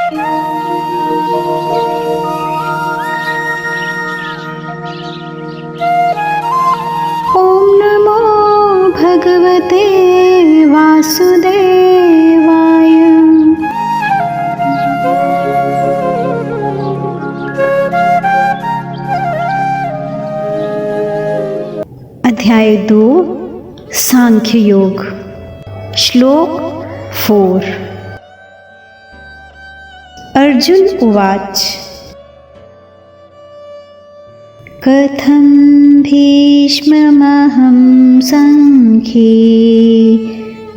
ओम नमो भगवते वासुदेवाय। अध्याय 2 सांख्य योग। श्लोक 4। अर्जुन उवाच कथं भीष्ममहं संख्ये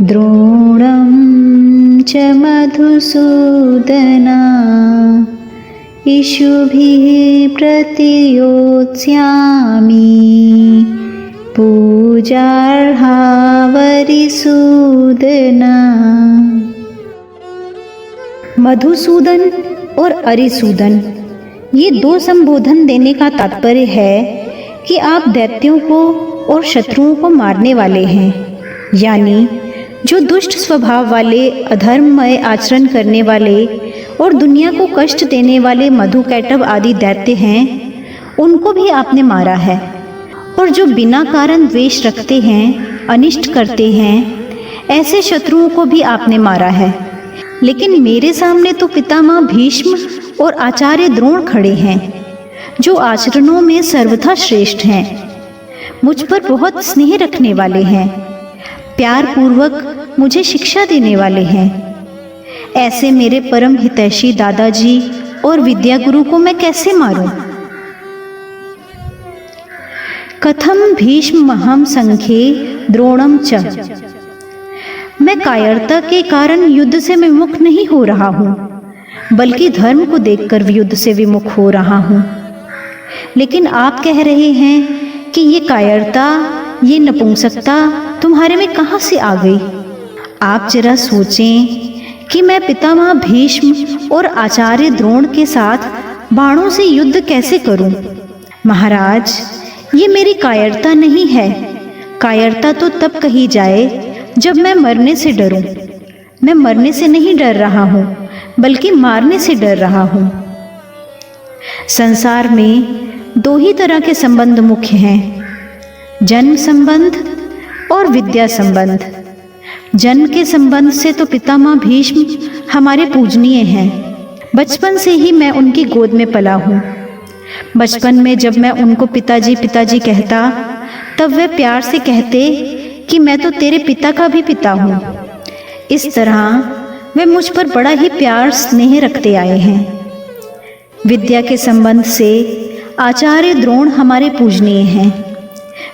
द्रोणं च मधुसूदना इषुभिः प्रतियोत्स्यामि पूजार्हा वरिसूदना। मधुसूदन और अरिसूदन, ये दो संबोधन देने का तात्पर्य है कि आप दैत्यों को और शत्रुओं को मारने वाले हैं, यानी जो दुष्ट स्वभाव वाले, अधर्ममय आचरण करने वाले और दुनिया को कष्ट देने वाले मधुकैटभ आदि दैत्य हैं, उनको भी आपने मारा है। और जो बिना कारण द्वेष रखते हैं, अनिष्ट करते हैं, ऐसे शत्रुओं को भी आपने मारा है। लेकिन मेरे सामने तो पितामह भीष्म और आचार्य द्रोण खड़े हैं, जो आचरणों में सर्वथा श्रेष्ठ हैं, मुझ पर बहुत स्नेह रखने वाले हैं, प्यार पूर्वक मुझे शिक्षा देने वाले हैं। ऐसे मेरे परम हितैषी दादाजी और विद्या गुरु को मैं कैसे मारूं? कथम भीष्ममहं संख्ये द्रोणं च। मैं कायरता के कारण युद्ध से विमुख नहीं हो रहा हूँ, बल्कि धर्म को देखकर युद्ध से विमुख हो रहा हूँ। लेकिन आप कह रहे हैं कि ये कायरता, ये नपुंसकता तुम्हारे में कहाँ से आ गई? आप जरा सोचें कि मैं पितामह भीष्म और आचार्य द्रोण के साथ बाणों से युद्ध कैसे करूं? महाराज, ये मेरी कायरता नहीं है। कायरता तो तब कही जाए जब मैं मरने से डरूं। मैं मरने से नहीं डर रहा हूं, बल्कि मारने से डर रहा हूं। संसार में दो ही तरह के संबंध मुख्य हैं, जन्म संबंध और विद्या संबंध। जन्म के संबंध से तो पितामह भीष्म हमारे पूजनीय हैं। बचपन से ही मैं उनकी गोद में पला हूँ। बचपन में जब मैं उनको पिताजी पिताजी कहता, तब वे प्यार से कहते कि मैं तो तेरे पिता का भी पिता हूँ। इस तरह वे मुझ पर बड़ा ही प्यार स्नेह रखते आए हैं। विद्या के संबंध से आचार्य द्रोण हमारे पूजनीय हैं।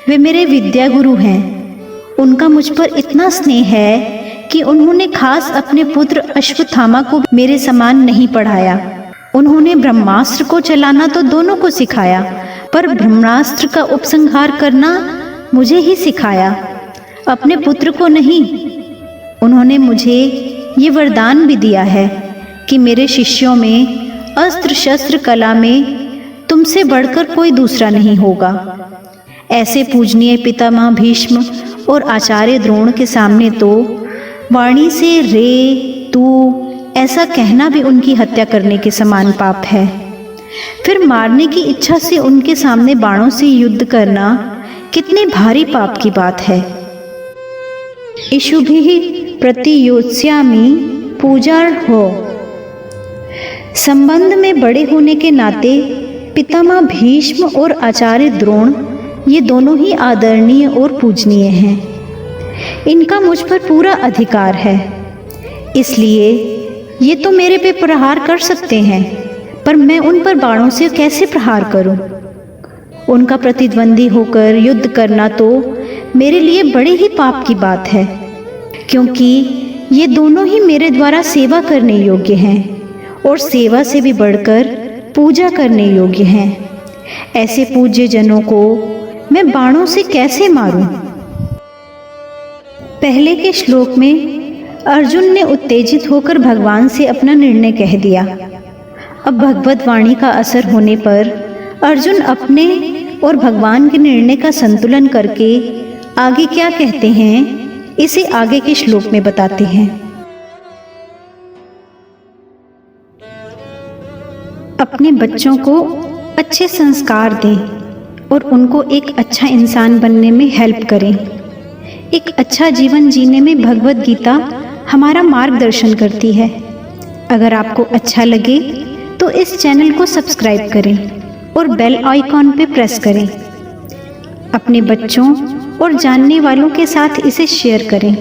वे मेरे विद्या गुरु हैं। उनका मुझ पर इतना स्नेह है कि उन्होंने खास अपने पुत्र अश्वत्थामा को मेरे समान नहीं पढ़ाया। उन्होंने ब्रह्मास्त्र को चलाना तो दोनों को सिखाया, पर ब्रह्मास्त्र का उपसंहार करना मुझे ही सिखाया, अपने पुत्र को नहीं। उन्होंने मुझे ये वरदान भी दिया है कि मेरे शिष्यों में अस्त्र शस्त्र कला में तुमसे बढ़कर कोई दूसरा नहीं होगा। ऐसे पूजनीय पितामह भीष्म और आचार्य द्रोण के सामने तो वाणी से रे तू ऐसा कहना भी उनकी हत्या करने के समान पाप है। फिर मारने की इच्छा से उनके सामने बाणों से युद्ध करना कितने भारी पाप की बात है। इषुभिः प्रतियोत्स्यामि पूजार्हो। संबंध में बड़े होने के नाते पितामह भीष्म और आचार्य द्रोण, ये दोनों ही आदरणीय और पूजनीय हैं। इनका मुझ पर पूरा अधिकार है, इसलिए ये तो मेरे पे प्रहार कर सकते हैं, पर मैं उन पर बाणों से कैसे प्रहार करूं? उनका प्रतिद्वंदी होकर युद्ध करना तो मेरे लिए बड़े ही पाप की बात है, क्योंकि ये दोनों ही मेरे द्वारा सेवा करने योग्य हैं और सेवा से भी बढ़कर पूजा करने योग्य हैं। ऐसे पूज्य जनों को मैं बाणों से कैसे मारूं? पहले के श्लोक में अर्जुन ने उत्तेजित होकर भगवान से अपना निर्णय कह दिया। अब भगवत वाणी का असर होने पर अर्जुन अपने और भगवान के निर्णय का संतुलन करके आगे क्या कहते हैं, इसे आगे के श्लोक में बताते हैं। अपने बच्चों को अच्छे संस्कार दें और उनको एक अच्छा इंसान बनने में हेल्प करें। एक अच्छा जीवन जीने में भगवद गीता हमारा मार्गदर्शन करती है। अगर आपको अच्छा लगे तो इस चैनल को सब्सक्राइब करें और बेल आइकॉन पे प्रेस करें। अपने बच्चों और जानने वालों के साथ इसे शेयर करें।